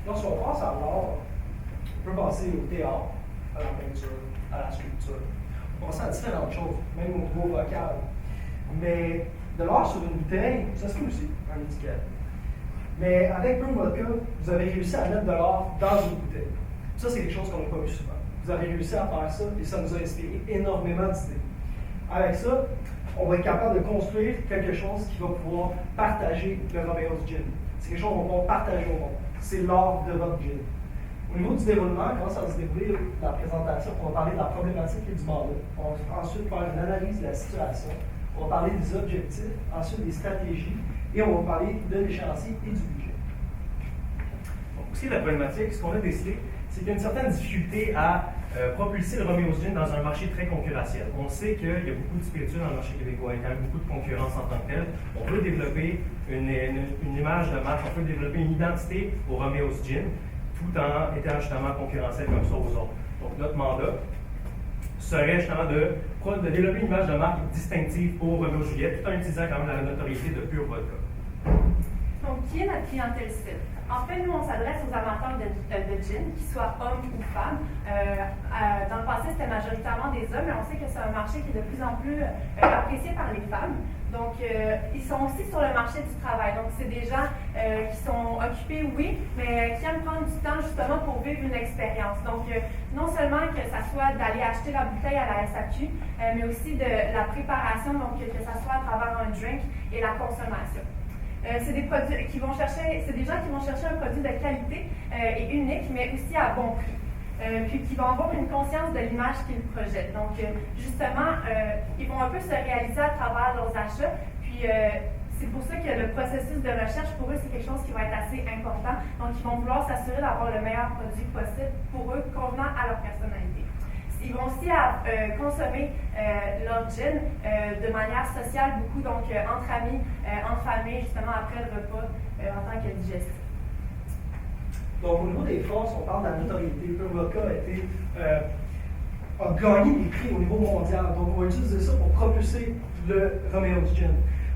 Lorsqu'on pense à l'art, on peut penser au théâtre, à la peinture, à la sculpture. On pense à différentes choses, même au niveau vocal. Mais de l'art sur une bouteille, ça se fait aussi, un étiquette. Mais avec Brew Vodka, vous avez réussi à mettre de l'art dans une bouteille. Ça, c'est quelque chose qu'on n'a pas vu souvent. Vous avez réussi à faire ça et ça nous a inspiré énormément d'idées. Avec ça, on va être capable de construire quelque chose qui va pouvoir partager le Romeo's Gin. C'est quelque chose qu'on va pouvoir partager au monde. C'est l'art de votre gin. Au niveau du déroulement, comment ça va se dérouler la présentation? On va parler de la problématique et du mandat. On va ensuite faire une analyse de la situation. On va parler des objectifs, ensuite des stratégies, et on va parler de l'échéancier et du budget. Donc, pour ce qui est de la problématique, ce qu'on a décidé, c'est qu'il y a une certaine difficulté à propulser le Romeo's Gin dans un marché très concurrentiel. On sait qu'il y a beaucoup de spiritueux dans le marché québécois, il y a quand même beaucoup de concurrence en tant que telle. On veut développer une image de marque, on veut développer une identité au Romeo's Gin, tout en étant justement concurrentiel comme ça aux autres. Donc notre mandat serait justement de développer une image de marque distinctive pour Roméo Juliette, tout en utilisant quand même la notoriété de Pure Vodka. Donc, qui est notre clientèle cible? En fait, nous, on s'adresse aux amateurs de gin, qu'ils soient hommes ou femmes. Dans le passé, c'était majoritairement des hommes, mais on sait que c'est un marché qui est de plus en plus apprécié par les femmes. Donc, ils sont aussi sur le marché du travail. Donc, c'est des gens qui sont occupés, oui, mais qui aiment prendre du temps justement pour vivre une expérience. Donc, non seulement que ça soit d'aller acheter la bouteille à la SAQ, mais aussi de la préparation, donc que ça soit à travers un drink et la consommation. C'est des produits qui vont chercher, c'est des gens qui vont chercher un produit de qualité et unique, mais aussi à bon prix. Puis qui vont avoir une conscience de l'image qu'ils projettent. Donc, justement, ils vont un peu se réaliser à travers leurs achats. Puis, c'est pour ça que le processus de recherche, pour eux, c'est quelque chose qui va être assez important. Donc, ils vont vouloir s'assurer d'avoir le meilleur produit possible pour eux, convenant à leur personnalité. Ils vont aussi consommer leur gin de manière sociale, beaucoup, donc entre amis, entre familles, justement après le repas, en tant que digestif. Donc, au niveau des forces, on parle de la notoriété. Pure Vodka a gagné des prix au niveau mondial. Donc, on va utiliser ça pour propulser le Romeo's Gin.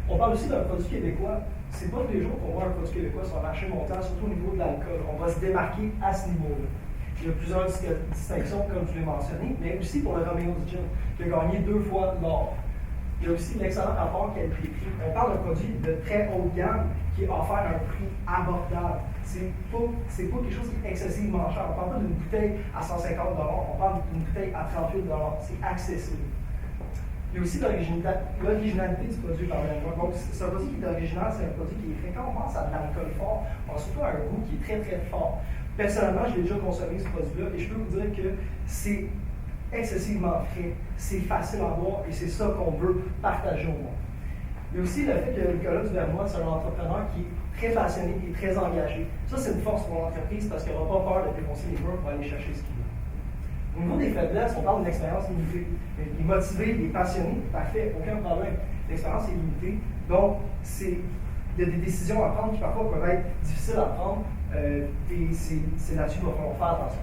On parle aussi d'un produit québécois. C'est pas tous les jours qu'on voit un produit québécois sur le marché mondial, surtout au niveau de l'alcool. On va se démarquer à ce niveau-là. Il y a plusieurs distinctions, comme je l'ai mentionné, mais aussi pour le Romeo's Gin, qui a gagné 2 fois l'or. Il y a aussi l'excellent rapport qualité-prix. On parle d'un produit de très haut de gamme qui est offert à un prix abordable. C'est pas quelque chose qui est excessivement cher. On ne parle pas d'une bouteille à 150 $, on parle d'une bouteille à 38 $. C'est accessible. Il y a aussi l'originalité du produit par exemple. Donc, c'est un produit qui est original, c'est un produit qui est fréquent. On pense à de l'alcool fort, on pense surtout à un goût qui est très très fort. Personnellement, je l'ai déjà consommé ce produit-là et je peux vous dire que c'est excessivement frais, c'est facile à boire et c'est ça qu'on veut partager au monde. Il y a aussi le fait que Nicolas Duvernois, c'est un entrepreneur qui est très passionné et très engagé. Ça, c'est une force pour l'entreprise parce qu'il n'aura pas peur de défoncer les murs pour aller chercher ce qu'il veut. Au niveau des faiblesses, on parle d'une expérience limitée. Il est motivé, il est passionné, parfait, aucun problème. L'expérience est limitée, donc il y a des décisions à prendre qui parfois peuvent être difficiles à prendre et c'est là-dessus qu'il va falloir faire attention.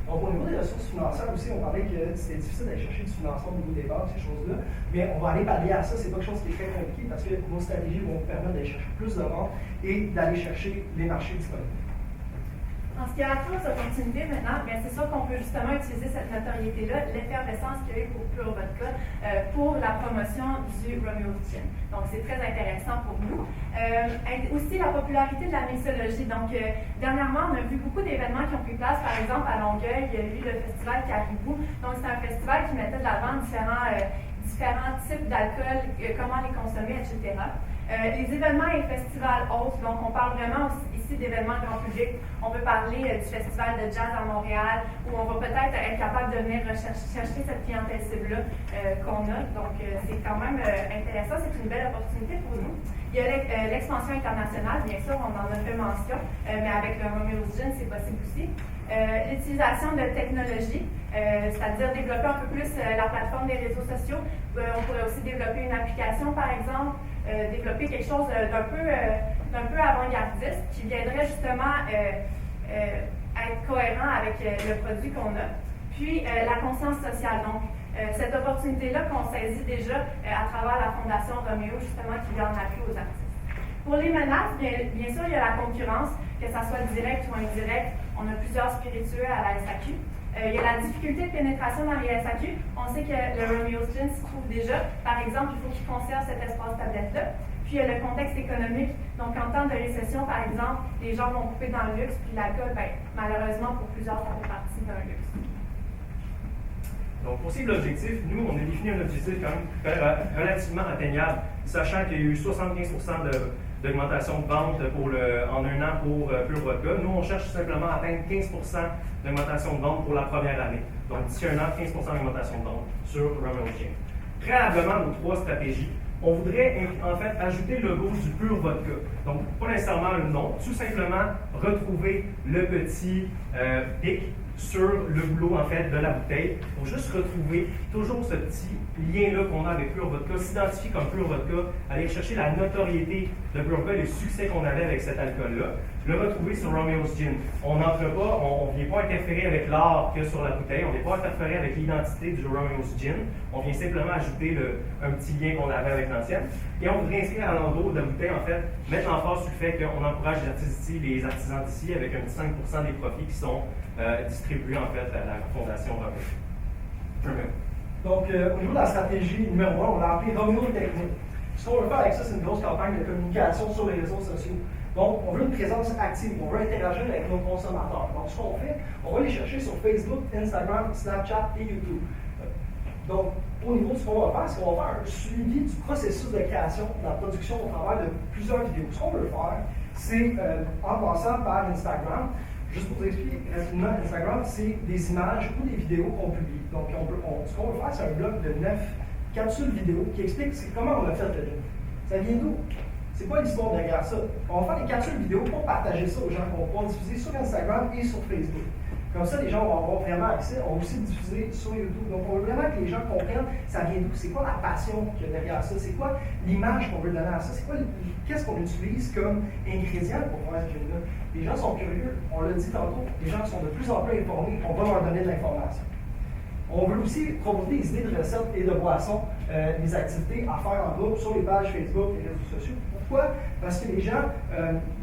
Donc, au niveau des ressources financières aussi, on parlait que c'était difficile d'aller chercher du financement au niveau des banques, ces choses-là, mais on va aller pallier à ça. C'est pas quelque chose qui est très compliqué parce que nos stratégies vont nous permettre d'aller chercher plus de ventes et d'aller chercher les marchés disponibles. En ce qui a trait aux opportunités maintenant, bien, c'est sûr qu'on peut justement utiliser cette notoriété-là, l'effervescence qu'il y a eu pour Pure Vodka, pour la promotion du Romeo's Gin. Donc, c'est très intéressant pour nous. Aussi, la popularité de la mixologie. Donc, dernièrement, on a vu beaucoup d'événements qui ont pris place. Par exemple, à Longueuil, il y a eu le festival Caribou. Donc, c'est un festival qui mettait de l'avant différents types d'alcool, comment les consommer, etc. Les événements et festivals autres, donc on parle vraiment ici d'événements grand public. On peut parler du festival de jazz à Montréal, où on va peut-être être capable de venir chercher cette clientèle cible-là qu'on a. Donc c'est quand même intéressant, c'est une belle opportunité pour nous. Il y a l'expansion internationale, bien sûr, on en a fait mention, mais avec le Romeo's Gin, c'est possible aussi. L'utilisation de technologies, c'est-à-dire développer un peu plus la plateforme des réseaux sociaux. On pourrait aussi développer une application, par exemple, développer quelque chose d'un peu avant-gardiste qui viendrait justement être cohérent avec le produit qu'on a. Puis la conscience sociale. Donc, cette opportunité-là qu'on saisit déjà à travers la Fondation Roméo, justement, qui vient en appui aux artistes. Pour les menaces, bien sûr, il y a la concurrence, que ça soit direct ou indirect. On a plusieurs spiritueux à la SAQ. Il y a la difficulté de pénétration dans les SAQ. On sait que le Romeo's Gin s'y trouve déjà. Par exemple, il faut qu'il conserve cet espace tablette-là. Puis il y a le contexte économique. Donc, en temps de récession, par exemple, les gens vont couper dans le luxe, puis l'alcool, malheureusement, pour plusieurs, ça fait partie d'un luxe. Donc, pour ce qui est de l'objectif, nous, on a défini un objectif quand même relativement atteignable, sachant qu'il y a eu 75% d'augmentation de vente en un an pour Pure Vodka. Nous, on cherche simplement à atteindre 15% d'augmentation de vente pour la première année. Donc, d'ici un an, 15% d'augmentation de vente sur Romeo's Gin. Préalablement, nos 3 stratégies, on voudrait en fait ajouter le logo du Pure Vodka. Donc, pas nécessairement le nom, tout simplement retrouver le petit pic sur le boulot en fait de la bouteille pour juste retrouver toujours ce petit lien-là qu'on a avec Pure Vodka, s'identifier comme Pure Vodka, aller chercher la notoriété de Pure Vodka, le succès qu'on avait avec cet alcool-là, le retrouver sur Romeo's Gin. On n'entre pas, on ne vient pas interférer avec l'art qu'il y a sur la bouteille, on ne vient pas interférer avec l'identité du Romeo's Gin, on vient simplement ajouter un petit lien qu'on avait avec l'ancienne. Et on voudrait inscrire à l'endos de la bouteille, en fait, mettre l'emphase sur le fait qu'on encourage les artisans d'ici avec un petit 5% des profits qui sont distribués en fait à la Fondation Romeo. Donc, au niveau de la stratégie numéro 1, on l'a appelé Romeo Technique. Ce qu'on veut faire avec ça, c'est une grosse campagne de communication sur les réseaux sociaux. Donc, on veut une présence active, on veut interagir avec nos consommateurs. Donc, ce qu'on fait, on va les chercher sur Facebook, Instagram, Snapchat et YouTube. Donc, au niveau de ce qu'on va faire, c'est qu'on va faire un suivi du processus de création, de la production au travers de plusieurs vidéos. Ce qu'on veut faire, c'est, en passant par Instagram, juste pour vous expliquer rapidement, Instagram, c'est des images ou des vidéos qu'on publie. Donc, ce qu'on veut faire, c'est un blog de 9 capsules vidéo qui explique comment on a fait le gin. Ça vient d'où? C'est quoi l'histoire derrière ça? On va faire des capsules vidéo pour partager ça aux gens qu'on va diffuser sur Instagram et sur Facebook. Comme ça, les gens vont avoir vraiment accès. On va aussi diffuser sur YouTube. Donc, on veut vraiment que les gens comprennent ça vient d'où, c'est quoi la passion qu'il y a derrière ça, c'est quoi l'image qu'on veut donner à ça, c'est quoi, qu'est-ce qu'on utilise comme ingrédient pour faire ce gin-là. Les gens sont curieux, on l'a dit tantôt, les gens sont de plus en plus informés, on va leur donner de l'information. On veut aussi proposer des idées de recettes et de boissons, des activités à faire en groupe sur les pages Facebook et les réseaux sociaux. Pourquoi? Parce que les gens,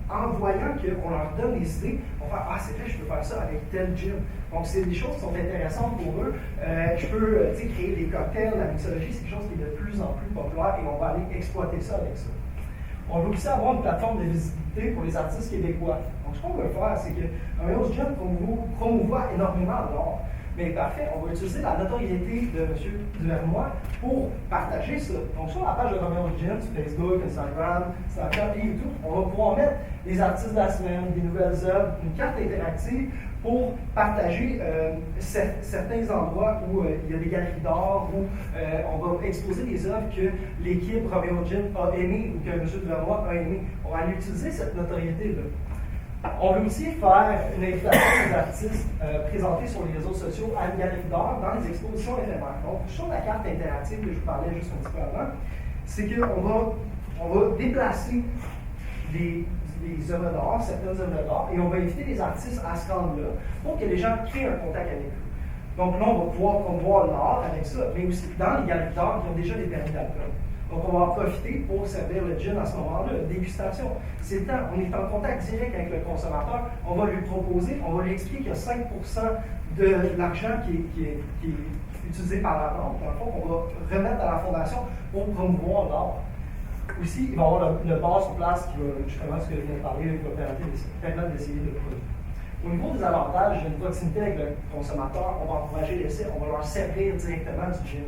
en voyant qu'on leur donne des idées, vont faire « Ah, c'est vrai, je peux faire ça avec tel gin. » Donc, c'est des choses qui sont intéressantes pour eux. Je peux créer des cocktails, la mixologie, c'est quelque chose qui est de plus en plus populaire et on va aller exploiter ça avec ça. On veut aussi avoir une plateforme de visibilité pour les artistes québécois. Donc, ce qu'on veut faire, c'est que Romeo's Gin promouvoit énormément l'art. Mais parfait, on va utiliser la notoriété de M. Duvernois pour partager ça. Donc, sur la page de Romeo's Gin, sur Facebook, Instagram, Snapchat et YouTube, on va pouvoir mettre les artistes de la semaine, des nouvelles œuvres, une carte interactive pour partager certains endroits où il y a des galeries d'art, où on va exposer des œuvres que l'équipe Romeo's Gin a aimées ou que M. Duvernois a aimées. On va aller utiliser cette notoriété-là. On veut aussi faire une invitation aux artistes présentés sur les réseaux sociaux à une galerie d'art dans les expositions éphémères. Donc, sur la carte interactive que je vous parlais juste un petit peu avant, c'est qu'on va déplacer les œuvres d'art, certaines œuvres d'art, et on va inviter les artistes à se rendre là pour que les gens créent un contact avec eux. Donc là, on va pouvoir promouvoir l'art avec ça, mais aussi dans les galeries d'art qui ont déjà des permis d'alcool. Donc, on va en profiter pour servir le gin à ce moment-là, dégustation. C'est le temps, on est en contact direct avec le consommateur, on va lui proposer, on va lui expliquer qu'il y a 5% de l'argent qui est utilisé par la vente, dans le fond, qu'on va remettre à la fondation pour promouvoir l'art. Aussi, il va y avoir le bar sur place qui va, justement, ce que je viens de parler, qui va permettre d'essayer le produit. Au niveau des avantages, il y a une proximité avec le consommateur, on va encourager l'essai, on va leur servir directement du gin.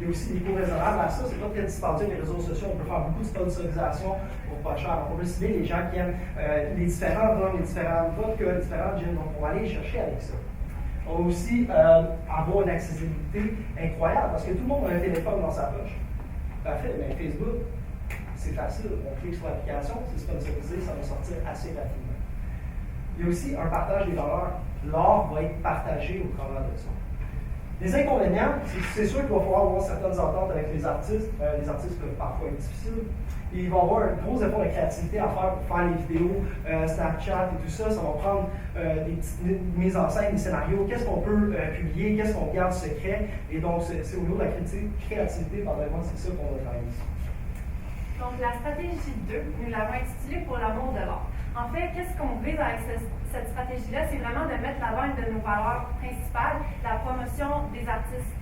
Il y a aussi des coûts raisonnables à ça, c'est pas très dispendieux les réseaux sociaux, on peut faire beaucoup de sponsorisation pour pas cher. On peut cibler les gens qui aiment les différents rhums, les différents vodka, les différents gins, donc on va aller les chercher avec ça. On va aussi avoir une accessibilité incroyable parce que tout le monde a un téléphone dans sa poche. Parfait, mais Facebook, c'est facile, on clique sur l'application, c'est sponsorisé, ça va sortir assez rapidement. Il y a aussi un partage des valeurs. L'art va être partagé au travers de ça. Les inconvénients, c'est sûr qu'il va falloir avoir certaines ententes avec les artistes. Les artistes peuvent parfois être difficiles. Et il va y avoir un gros effort de créativité à faire pour faire les vidéos, Snapchat et tout ça. Ça va prendre des petites mises en scène, des scénarios. Qu'est-ce qu'on peut publier, qu'est-ce qu'on garde secret. Et donc, c'est au niveau de la créativité, pardonnez-moi, c'est ça qu'on va travailler ici. Donc, la stratégie 2, nous l'avons intitulée Pour l'amour de l'art. En fait, qu'est-ce qu'on vise avec cette stratégie-là? C'est vraiment de mettre l'avant une de nos valeurs principales, la promotion des artistes,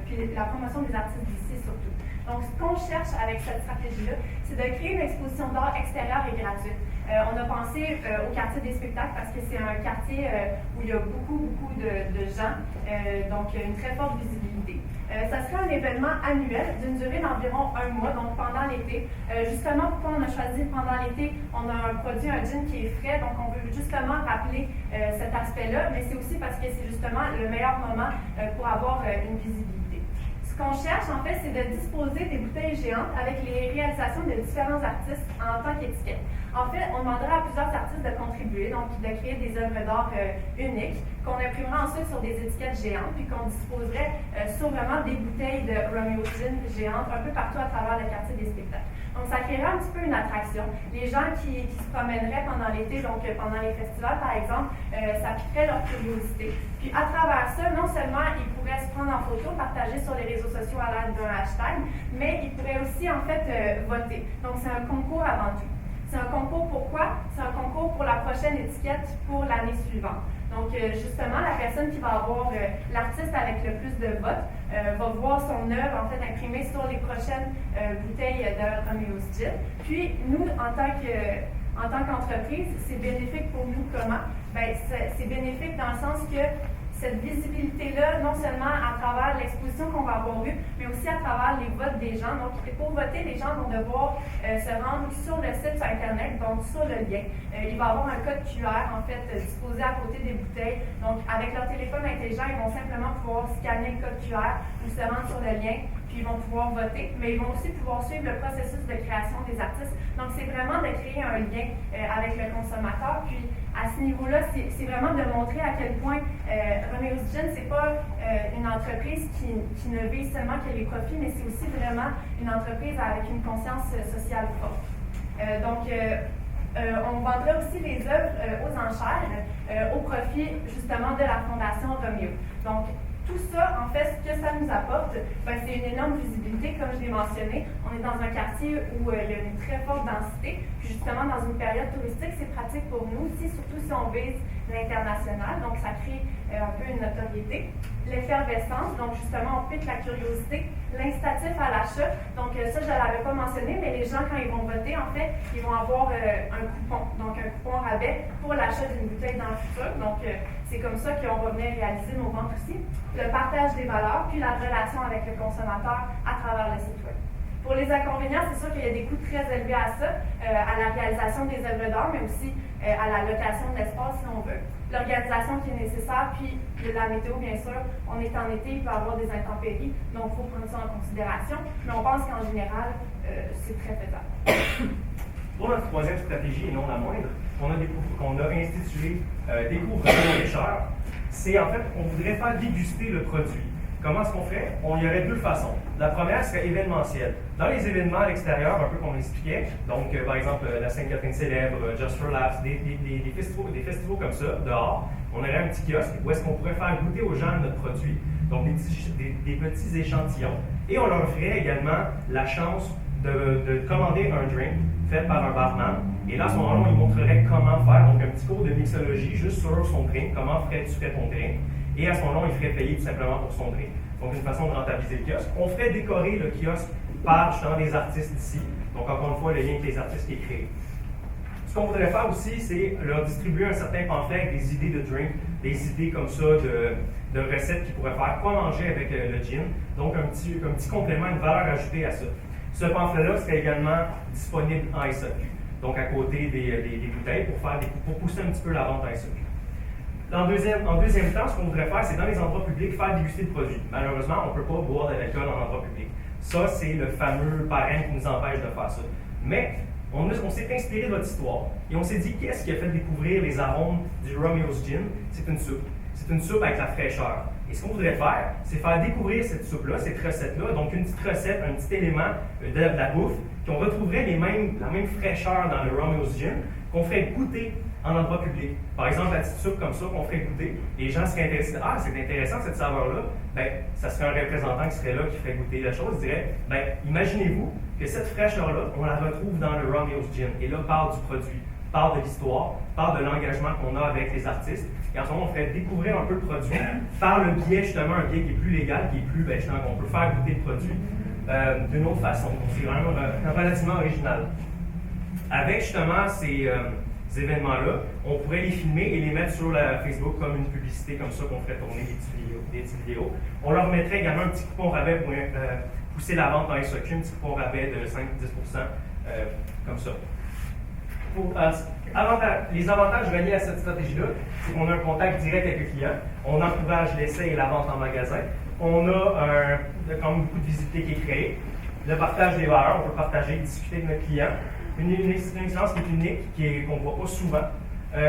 puis la promotion des artistes d'ici surtout. Donc, ce qu'on cherche avec cette stratégie-là, c'est de créer une exposition d'art extérieure et gratuite. On a pensé au quartier des spectacles parce que c'est un quartier où il y a beaucoup de gens, donc une très forte visibilité. Ça sera un événement annuel d'une durée d'environ 1 mois, donc pendant l'été. Justement, pourquoi on a choisi pendant l'été? On a un produit, un gin qui est frais, donc on veut justement rappeler cet aspect-là, mais c'est aussi parce que c'est justement le meilleur moment pour avoir une visibilité. Ce qu'on cherche, en fait, c'est de disposer des bouteilles géantes avec les réalisations de différents artistes en tant qu'étiquette. En fait, on demandera à plusieurs artistes de contribuer, donc de créer des œuvres d'art uniques, qu'on imprimera ensuite sur des étiquettes géantes, puis qu'on disposerait sur vraiment des bouteilles de Romeo Gin géantes un peu partout à travers le quartier des spectacles. Donc, ça créerait un petit peu une attraction. Les gens qui se promèneraient pendant l'été, donc pendant les festivals, par exemple, ça piquerait leur curiosité. Puis, à travers ça, non seulement ils pourraient se prendre en photo, partager sur les réseaux sociaux à l'aide d'un hashtag, mais ils pourraient aussi, en fait, voter. Donc, c'est un concours avant tout. C'est un concours pourquoi? C'est un concours pour la prochaine étiquette pour l'année suivante. Donc, justement, la personne qui va avoir l'artiste avec le plus de votes va voir son œuvre en fait imprimée sur les prochaines bouteilles de Romeo Gin. Puis, nous, en tant qu'entreprise, c'est bénéfique pour nous comment? Bien, c'est bénéfique dans le sens que cette visibilité-là, non seulement à travers l'exposition qu'on va avoir eue, mais aussi à travers les votes des gens. Donc, pour voter, les gens vont devoir se rendre sur le site Internet, donc sur le lien. Il va y avoir un code QR, en fait, disposé à côté des bouteilles. Donc, avec leur téléphone intelligent, ils vont simplement pouvoir scanner le code QR ou se rendre sur le lien, puis ils vont pouvoir voter, mais ils vont aussi pouvoir suivre le processus de création des artistes. Donc, c'est vraiment de créer un lien avec le consommateur. Puis, à ce niveau-là, c'est vraiment de montrer à quel point Romeo Gin, c'est pas une entreprise qui ne vise seulement que les profits, mais c'est aussi vraiment une entreprise avec une conscience sociale forte. On vendra aussi les œuvres aux enchères au profit justement de la Fondation Romeo. Donc, tout ça, en fait, ce que ça nous apporte, c'est une énorme visibilité, comme je l'ai mentionné. On est dans un quartier où il y a une très forte densité. Puis justement, dans une période touristique, c'est pratique pour nous aussi, surtout si on vise l'international. Donc, ça crée un peu une notoriété. L'effervescence, donc justement, on pique la curiosité. L'incitatif à l'achat, donc ça, je ne l'avais pas mentionné, mais les gens, quand ils vont voter, en fait, ils vont avoir un coupon, donc un coupon rabais pour l'achat d'une bouteille dans le futur. Donc, c'est comme ça qu'on va venir réaliser nos ventes aussi. Le partage des valeurs, puis la relation avec le consommateur à travers le site web. Pour les inconvénients, c'est sûr qu'il y a des coûts très élevés à ça, à la réalisation des œuvres d'art, mais aussi à la location de l'espace, si on veut. L'organisation qui est nécessaire, puis la météo, bien sûr. On est en été, il peut y avoir des intempéries, donc il faut prendre ça en considération. Mais on pense qu'en général, c'est très faisable. Pour notre troisième stratégie, et non la moindre, qu'on a institué Découvre le pêcheur, c'est en fait, on voudrait faire déguster le produit. Comment est-ce qu'on fait? Il y aurait deux façons. La première serait événementielle. Dans les événements à l'extérieur, un peu comme on expliquait, donc par exemple la Sainte-Catherine célèbre, Just for Laughs, des festivals comme ça, dehors, on aurait un petit kiosque où est-ce qu'on pourrait faire goûter aux gens notre produit, donc des petits échantillons. Et on leur offrait également la chance de commander un drink fait par un barman. Et là, à ce moment-là, on lui montrerait comment faire, donc un petit cours de mixologie juste sur son drink, comment tu fais ton drink. Et à ce moment-là, on lui ferait payer tout simplement pour son drink. Donc, une façon de rentabiliser le kiosque. On ferait décorer le kiosque par justement des artistes ici. Donc, encore une fois, le lien avec les artistes qui est créé. Ce qu'on voudrait faire aussi, c'est leur distribuer un certain pamphlet avec des idées de drink, des idées comme ça de recettes qu'ils pourraient faire, quoi manger avec le gin. Donc, un petit complément, une valeur ajoutée à ça. Ce pamphlet-là serait également disponible en SAQ. Donc, à côté des bouteilles pour pousser un petit peu la vente en SAQ. En deuxième temps, ce qu'on voudrait faire, c'est dans les endroits publics, faire déguster le produit. Malheureusement, on ne peut pas boire de l'alcool en endroit public. Ça, c'est le fameux parrain qui nous empêche de faire ça. Mais, on s'est inspiré de votre histoire et on s'est dit, qu'est-ce qui a fait découvrir les arômes du Romeo's Gin? C'est une soupe. C'est une soupe avec la fraîcheur. Et ce qu'on voudrait faire, c'est faire découvrir cette soupe-là, cette recette-là, donc une petite recette, un petit élément de la bouffe, qu'on retrouverait la même fraîcheur dans le Romeo's Gin, qu'on ferait goûter en endroit public. Par exemple, la petite soupe comme ça qu'on ferait goûter, les gens seraient intéressés. Ah, c'est intéressant cette saveur-là. Bien, ça serait un représentant qui serait là, qui ferait goûter la chose. Il dirait, bien, imaginez-vous que cette fraîcheur-là, on la retrouve dans le Romeo's Gin. Et là, parle du produit, parle de l'histoire, parle de l'engagement qu'on a avec les artistes. Et en ce moment, on fait découvrir un peu le produit par le biais, justement, un biais qui est plus légal, qui est plus, justement, qu'on peut faire goûter le produit d'une autre façon. Donc, c'est vraiment relativement original. Avec, justement, ces événements-là, on pourrait les filmer et les mettre sur la Facebook comme une publicité, comme ça, qu'on ferait tourner des petites vidéos. On leur mettrait également un petit coupon rabais pour pousser la vente dans les circuits, un petit coupon rabais de 5-10%, comme ça. Les avantages reliés à cette stratégie-là, c'est qu'on a un contact direct avec le client, on encourage l'essai et la vente en magasin, on a quand même beaucoup de visibilité qui est créée, le partage des valeurs, on peut partager, discuter avec notre client, une expérience qui est unique, qu'on ne voit pas souvent.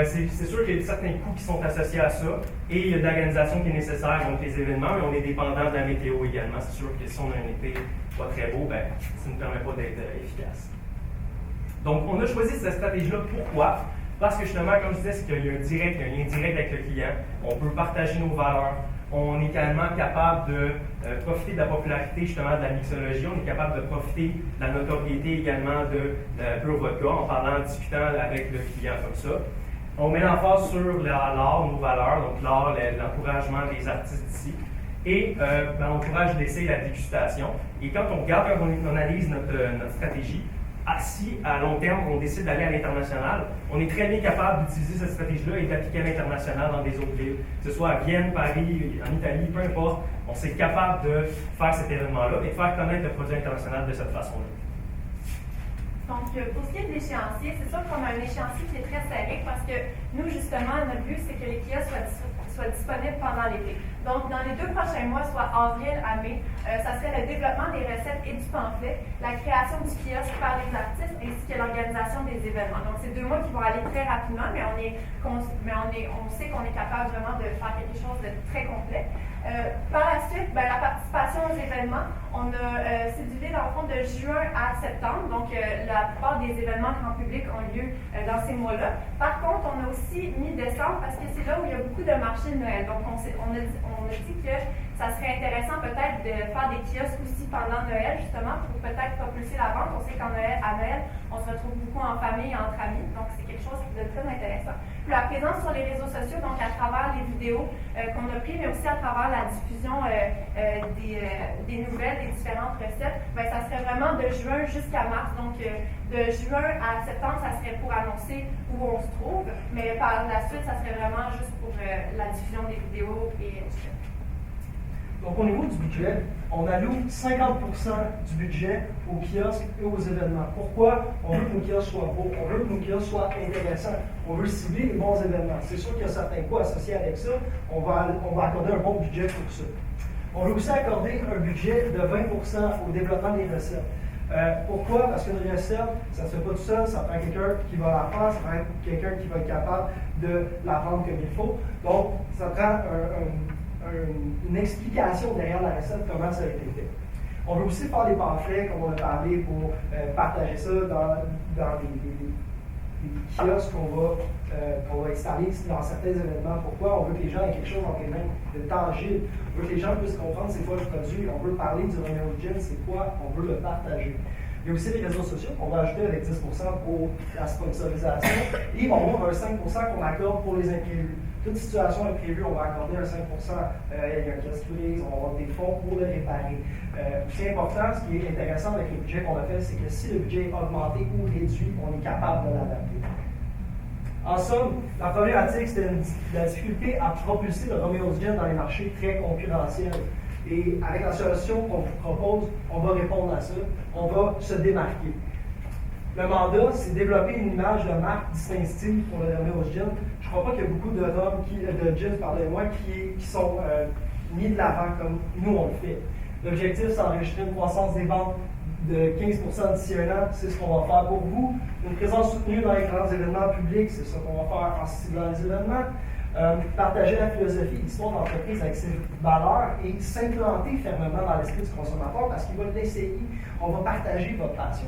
C'est sûr qu'il y a certains coûts qui sont associés à ça et il y a de l'organisation qui est nécessaire, donc les événements, mais on est dépendant de la météo également. C'est sûr que si on a un été pas très beau, ça ne nous permet pas d'être efficace. Donc, on a choisi cette stratégie-là. Pourquoi? Parce que justement, comme je disais, c'est qu'il y a un lien direct avec le client. On peut partager nos valeurs. On est également capable de profiter de la popularité justement de la mixologie. On est capable de profiter de la notoriété également de Pure Vodka en parlant, en discutant avec le client comme ça. On met l'emphase sur l'art, nos valeurs, donc l'art, l'encouragement des artistes d'ici. Et on encourage l'essai et la dégustation. Et quand on regarde, quand on analyse notre stratégie, si à long terme on décide d'aller à l'international, on est très bien capable d'utiliser cette stratégie-là et d'appliquer à l'international dans des autres villes, que ce soit à Vienne, Paris, en Italie, peu importe. On s'est capable de faire cet événement-là et de faire connaître le produit international de cette façon-là. Donc, pour ce qui est de l'échéancier, c'est sûr qu'on a un échéancier qui est très serré parce que nous, justement, notre but, c'est que les kiosques soient disponibles pendant l'été. Donc, dans les 2 prochains mois, soit avril à mai, ça serait le développement des recettes et du pamphlet, la création du kiosque par les artistes ainsi que l'organisation des événements. Donc, c'est 2 mois qui vont aller très rapidement, mais on sait qu'on est capable vraiment de faire quelque chose de très complet. Par la suite, la participation aux événements, on a cédulé dans le fond de juin à septembre, donc la plupart des événements grand public ont lieu dans ces mois-là. Par contre, on a aussi mis décembre parce que c'est là où il y a beaucoup de marchés de Noël. Donc, on a dit que ça serait intéressant peut-être de faire des kiosques aussi pendant Noël, justement, pour peut-être propulser la vente. On sait qu'à Noël, on se retrouve beaucoup en famille, entre amis, donc c'est quelque chose de très intéressant. Puis la présence sur les réseaux sociaux, donc à travers les vidéos qu'on a prises, mais aussi à travers la diffusion des nouvelles, des différentes recettes, ça serait vraiment de juin jusqu'à mars. Donc de juin à septembre, ça serait pour annoncer où on se trouve, mais par la suite, ça serait vraiment juste pour la diffusion des vidéos et etc. Donc, au niveau du budget, on alloue 50% du budget aux kiosques et aux événements. Pourquoi? On veut que nos kiosques soient beaux, on veut que nos kiosques soient intéressants, on veut cibler les bons événements. C'est sûr qu'il y a certains coûts associés avec ça, on va accorder un bon budget pour ça. On veut aussi accorder un budget de 20% au développement des recettes. Pourquoi? Parce qu'une recette, ça ne se fait pas tout seul, ça prend quelqu'un qui va la faire, ça prend quelqu'un qui va être capable de la vendre comme il faut. Donc, ça prend une explication derrière la recette, comment ça a été fait. On veut aussi faire des pamphlets, comme on a parlé, pour partager ça dans des kiosques qu'on va installer dans certains événements. Pourquoi? On veut que les gens aient quelque chose dans les mains de tangible. On veut que les gens puissent comprendre c'est quoi le produit. On veut parler du Romeo's Gin, c'est quoi? On veut le partager. Il y a aussi les réseaux sociaux qu'on va ajouter avec 10% pour la sponsorisation. Et on va avoir un 5% qu'on accorde pour les imprévus. Toute situation imprévue, on va accorder un 5%. Il y a un kiosque brise, on va avoir des fonds pour le réparer. C'est important, ce qui est intéressant avec le budget qu'on a fait, c'est que si le budget est augmenté ou réduit, on est capable de l'adapter. En somme, la problématique, c'était la difficulté à propulser le Romeo's Gin dans les marchés très concurrentiels. Et avec la solution qu'on vous propose, on va répondre à ça, on va se démarquer. Le mandat, c'est développer une image de marque distinctive pour le Romeo's Gin. Je ne crois pas qu'il y a beaucoup de gins, pardonnez-moi, qui sont mis de l'avant comme nous on le fait. L'objectif, c'est d'enregistrer une croissance des ventes de 15% d'ici un an, c'est ce qu'on va faire pour vous. Une présence soutenue dans les grands événements publics, c'est ce qu'on va faire en ciblant les événements. Partager la philosophie et l'histoire d'entreprise avec ses valeurs et s'implanter fermement dans l'esprit du consommateur parce qu'il va l'essayer. On va partager votre passion.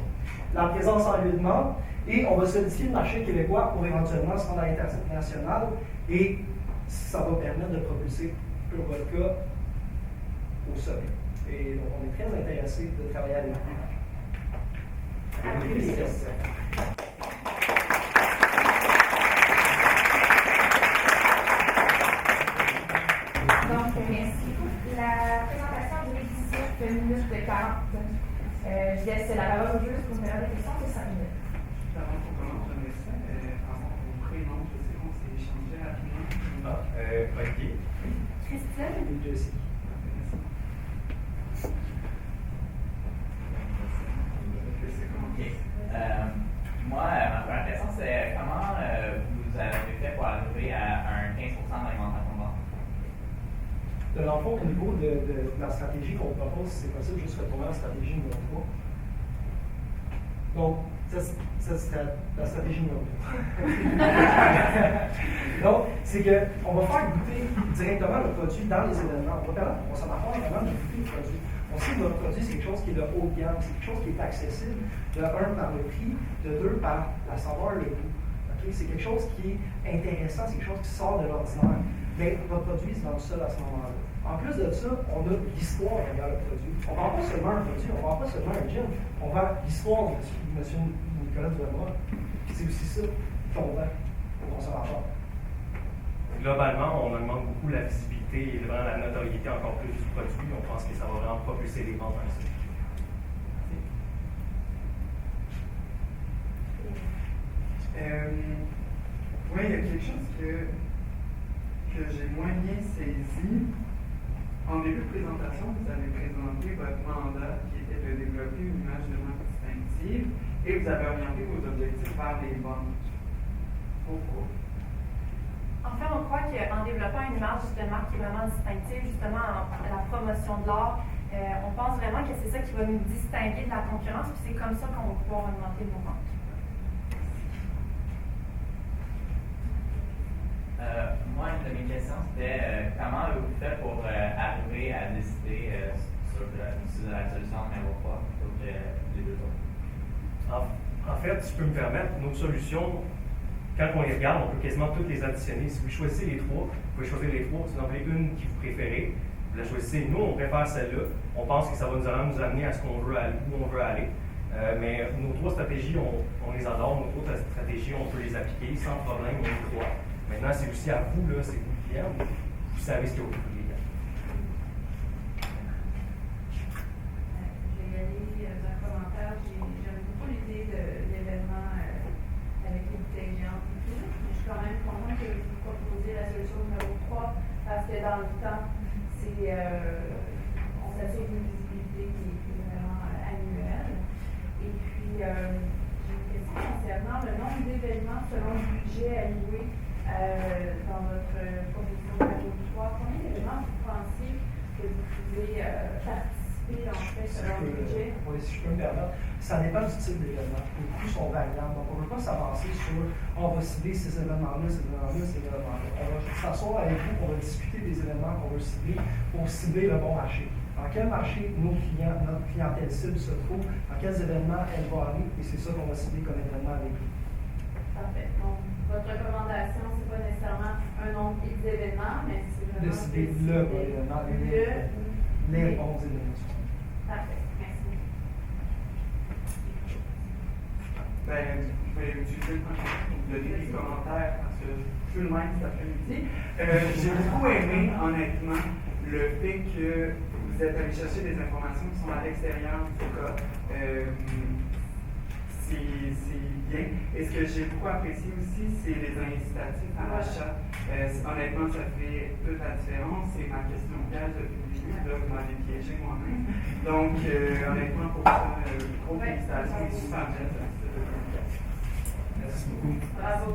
La présence en lieu de vente et on va solidifier le marché québécois pour éventuellement se rendre à l'international et ça va permettre de propulser Pure Vodka au sommet. Et donc on est très intéressé de travailler avec vous. Donc, merci. La présentation a duré 17 minutes 40. Je laisse la parole au juge pour une période de questions de 5 minutes. Avant qu'on commence, j'aimerais ça avoir vos prénoms. Je sais qu'on s'est échangé rapidement. Olivier. Christine. Et Jessie. Moi, ma première question, c'est comment vous avez fait pour arriver à un 15% d'alimentation de vente? Dans le fond, au niveau de la stratégie qu'on propose, si c'est possible, juste retourner à la stratégie numéro 3. Donc, ça serait la stratégie numéro 2. Donc, c'est qu'on va faire goûter directement le produit dans les événements. On va permettre aux consommateurs vraiment de goûter le produit. On sait que notre produit, c'est quelque chose qui est de haut de gamme, c'est quelque chose qui est accessible, de 1 par le prix, de 2 par la saveur, le goût. Okay? C'est quelque chose qui est intéressant, c'est quelque chose qui sort de l'ordinaire. Mais votre produit, c'est dans le seul à ce moment-là. En plus de ça, on a l'histoire derrière le produit. On ne vend pas seulement un produit, on ne vend pas seulement un gin, on vend l'histoire de M. Nicolas Duhamel. C'est aussi ça qu'on vend aux consommateurs. Globalement, on augmente beaucoup la visibilité et vraiment la notoriété encore plus du produit. On pense que ça va vraiment propulser les ventes ainsi. Oui, il y a quelque chose que j'ai moins bien saisi. En début de présentation, vous avez présenté votre mandat qui était de développer une image de marque distinctive et vous avez orienté vos objectifs vers les ventes. Pourquoi? En fait, on croit qu'en développant une image de marque qui est vraiment distinctive, justement la promotion de l'art, on pense vraiment que c'est ça qui va nous distinguer de la concurrence, puis c'est comme ça qu'on va pouvoir augmenter nos ventes. Moi, une de mes questions, c'était comment vous faites pour arriver à décider sur la solution numéro 3 plutôt que les deux autres? En fait, si je peux me permettre, nos solutions, quand on les regarde, on peut quasiment toutes les additionner. Si vous choisissez les 3, vous pouvez choisir les 3, vous en avez une qui vous préférez, vous la choisissez. Nous, on préfère celle-là. On pense que ça va nous amener à ce qu'on veut aller, où on veut aller. Mais nos 3 stratégies, on les adore. Nos 3 stratégies, on peut les appliquer sans problème, on les croit. Maintenant, c'est aussi à vous, là, c'est vous le client, vous savez ce que vous voulez. Je vais y aller d'un commentaire. J'aime beaucoup l'idée de l'événement avec les bouteilles géantes et tout. Mais je suis quand même contente que vous proposiez la solution numéro 3 parce que dans le temps, on s'assure d'une visibilité qui est vraiment annuelle. Et puis, j'ai une question concernant le nombre d'événements selon le budget alloué dans votre proposition numéro 3. Combien d'événements vous pensez que vous pouvez participer en fait selon le budget? Oui, si je peux me permettre, ça dépend du type d'événement. Les coûts sont variables. Donc, on ne peut pas s'avancer sur on va cibler ces événements-là, ces événements-là, ces événements-là. On va s'asseoir avec vous, on va discuter des événements qu'on veut cibler pour cibler le bon marché. Dans quel marché notre clientèle cible se trouve, dans quels événements elle va aller, et c'est ça qu'on va cibler comme événement avec vous. Parfait. Donc, votre recommandation, ce n'est pas nécessairement un nombre d'événements, mais c'est vraiment De cibler le bon événement, les bons événements. Parfait. Merci. Je vais utiliser le temps pour vous donner des commentaires parce que je suis le même cet après-midi. J'ai beaucoup aimé, honnêtement, le fait que vous êtes allé chercher des informations qui sont à l'extérieur du cas. C'est bien. Et ce que j'ai beaucoup apprécié aussi, c'est les incitatifs à l'achat. Honnêtement, ça fait toute la différence. C'est ma question piège depuis le début. Là, vous m'avez piégé moi-même. Donc, honnêtement, pour ça, gros félicitations. Super bien. Merci beaucoup. Bravo.